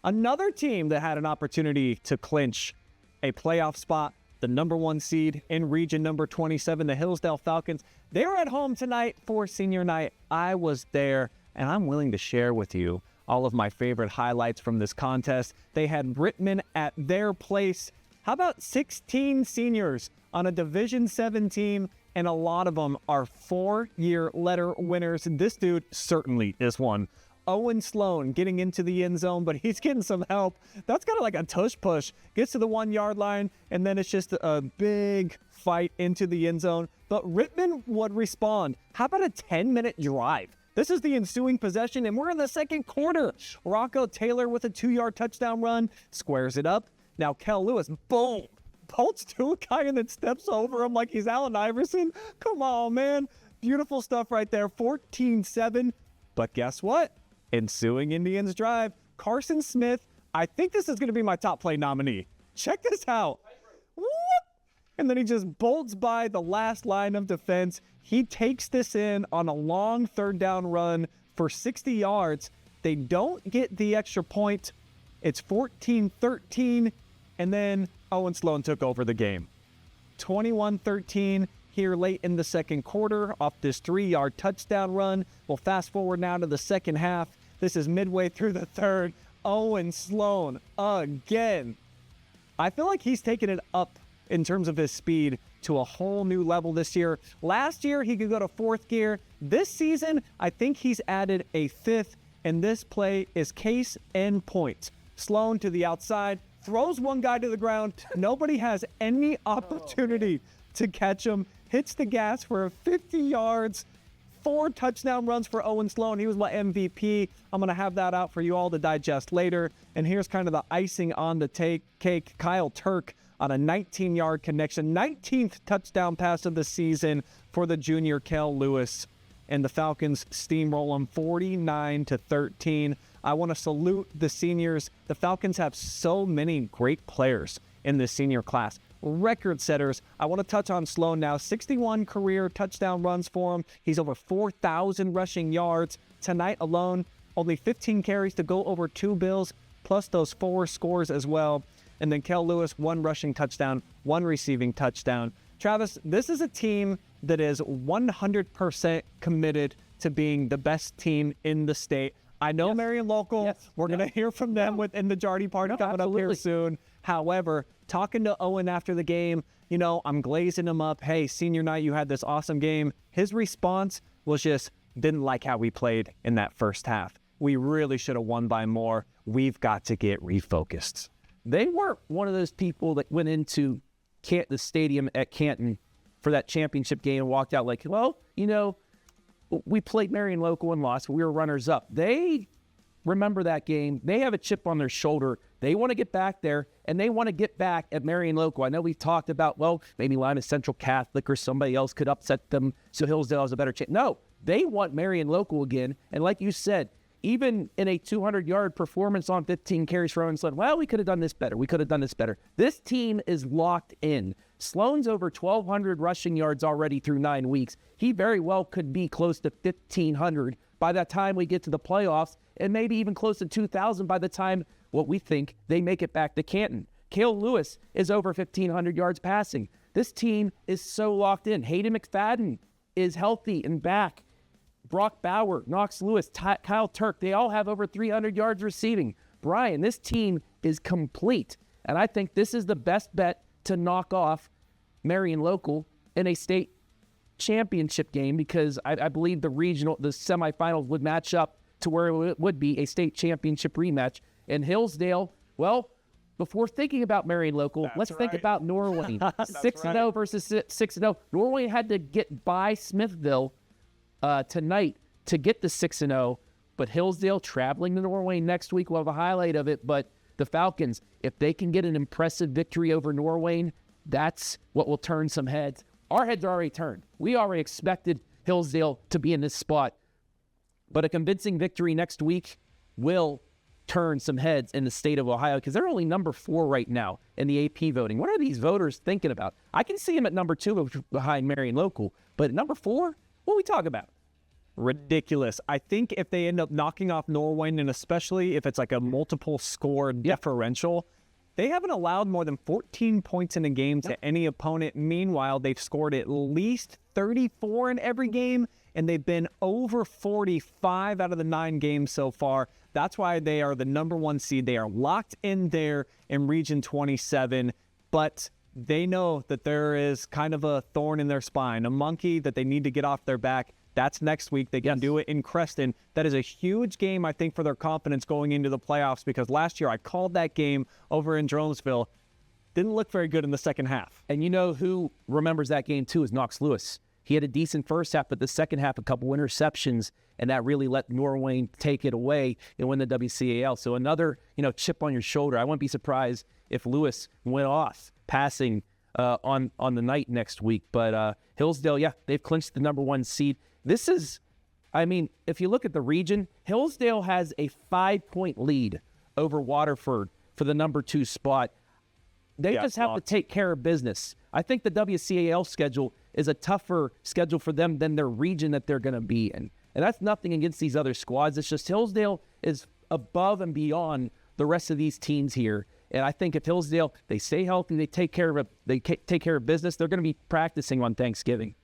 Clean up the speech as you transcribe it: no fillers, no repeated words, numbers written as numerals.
Another team that had an opportunity to clinch a playoff spot, the number 1 seed in region number 27, the Hillsdale Falcons. They were at home tonight for senior night. I was there, and I'm willing to share with you all of my favorite highlights from this contest. They had Rittman at their place. How about 16 seniors on a Division 7 team, and a lot of them are 4-year letter winners, and this dude certainly is one. Owen Sloan getting into the end zone, but he's getting some help. That's kind of like a tush push. Gets to the 1-yard line, and then it's just a big fight into the end zone. But Rittman would respond. How about a 10-minute drive? This is the ensuing possession, and we're in the second quarter. Rocco Taylor with a 2-yard touchdown run, squares it up. Now Kael Lewis, boom, bolts to a guy and then steps over him like he's Allen Iverson. Come on, man. Beautiful stuff right there, 14-7. But guess what? Ensuing Indians drive, Carson Smith, I think this is going to be my top play nominee. Check this out. Whoop! And then he just bolts by the last line of defense. He takes this in on a long 3rd down run for 60 yards. They don't get the extra point. It's 14-13, and then Owen Sloan took over the game. 21-13 here late in the second quarter off this 3-yard touchdown run. We'll fast forward now to the second half. This is midway through the third. Owen Sloan again. I feel like he's taken it up in terms of his speed to a whole new level this year. Last year, he could go to 4th gear. This season, I think he's added a 5th, and this play is case in point. Sloan to the outside, throws one guy to the ground. Nobody has any opportunity to catch him. Hits the gas for 50 yards. 4 touchdown runs for Owen Sloan. He was my MVP. I'm going to have that out for you all to digest later. And here's kind of the icing on the cake. Kyle Turk on a 19-yard connection. 19th touchdown pass of the season for the junior Kael Lewis. And the Falcons steamroll them 49-13. I want to salute the seniors. The Falcons have so many great players in this senior class. Record setters. I want to touch on Sloan now. 61 career touchdown runs for him. He's over 4,000 rushing yards. Tonight alone, only 15 carries to go over 2 bills, plus those 4 scores as well. And then Kael Lewis, 1 rushing touchdown, 1 receiving touchdown. Travis, this is a team that is 100% committed to being the best team in the state. I know Marion Local. Yes. We're going to hear from them within the Jardy Party coming up here soon. However, talking to Owen after the game, I'm glazing him up. Hey, senior night, you had this awesome game. His response was just, didn't like how we played in that first half. We really should have won by more. We've got to get refocused. They weren't one of those people that went into the stadium at Canton for that championship game and walked out like, well, we played Marion Local and lost. We were runners up. They remember that game. They have a chip on their shoulder. They want to get back there, and they want to get back at Marion Local. I know we've talked about, well, maybe Lima Central Catholic or somebody else could upset them so Hillsdale has a better chance. No, they want Marion Local again. And like you said, even in a 200-yard performance on 15 carries for Owen Sloan, well, we could have done this better. We could have done this better. This team is locked in. Sloan's over 1,200 rushing yards already through 9 weeks. He very well could be close to 1,500 by the time we get to the playoffs, and maybe even close to 2,000 by the time what we think they make it back to Canton. Kael Lewis is over 1,500 yards passing. This team is so locked in. Hayden McFadden is healthy and back. Brock Bauer, Knox Lewis, Kyle Turk, they all have over 300 yards receiving. Brian, this team is complete, and I think this is the best bet to knock off Marion Local in a state championship game, because I believe the semifinals would match up to where it would be a state championship rematch. And Hillsdale, well, before thinking about Marion Local, let's think about Norwayne. 6-0 versus 6-0. Norwayne had to get by Smithville tonight to get the 6-0, but Hillsdale traveling to Norwayne next week. We'll have a highlight of it, but the Falcons, if they can get an impressive victory over Norwayne, that's what will turn some heads. Our heads are already turned. We already expected Hillsdale to be in this spot, but a convincing victory next week will turn some heads in the state of Ohio, because they're only number 4 right now in the AP voting. What are these voters thinking about? I can see them at number 2 behind Marion Local, but at number 4, what are we talking about? ridiculous. I think if they end up knocking off Norwayne, and especially if it's like a multiple score differential, they haven't allowed more than 14 points in a game to any opponent. Meanwhile, they've scored at least 34 in every game, and they've been over 45 out of the 9 games so far. That's why they are the number 1 seed. They are locked in there in Region 27, but they know that there is kind of a thorn in their spine, a monkey that they need to get off their back. That's next week. They can do it in Creston. That is a huge game, I think, for their confidence going into the playoffs, because last year I called that game over in Jeromesville. Didn't look very good in the second half. And you know who remembers that game too is Knox Lewis. He had a decent first half, but the second half, a couple interceptions, and that really let Norwayne take it away and win the WCAL. So another, chip on your shoulder. I wouldn't be surprised if Lewis went off passing on the night next week. But Hillsdale, they've clinched the number 1 seed. This is, if you look at the region, Hillsdale has a 5-point lead over Waterford for the number 2 spot. They just have to take care of business. I think the WCAL schedule is a tougher schedule for them than their region that they're going to be in. And that's nothing against these other squads. It's just Hillsdale is above and beyond the rest of these teams here. And I think if Hillsdale, they stay healthy, they take care of business, they're going to be practicing on Thanksgiving.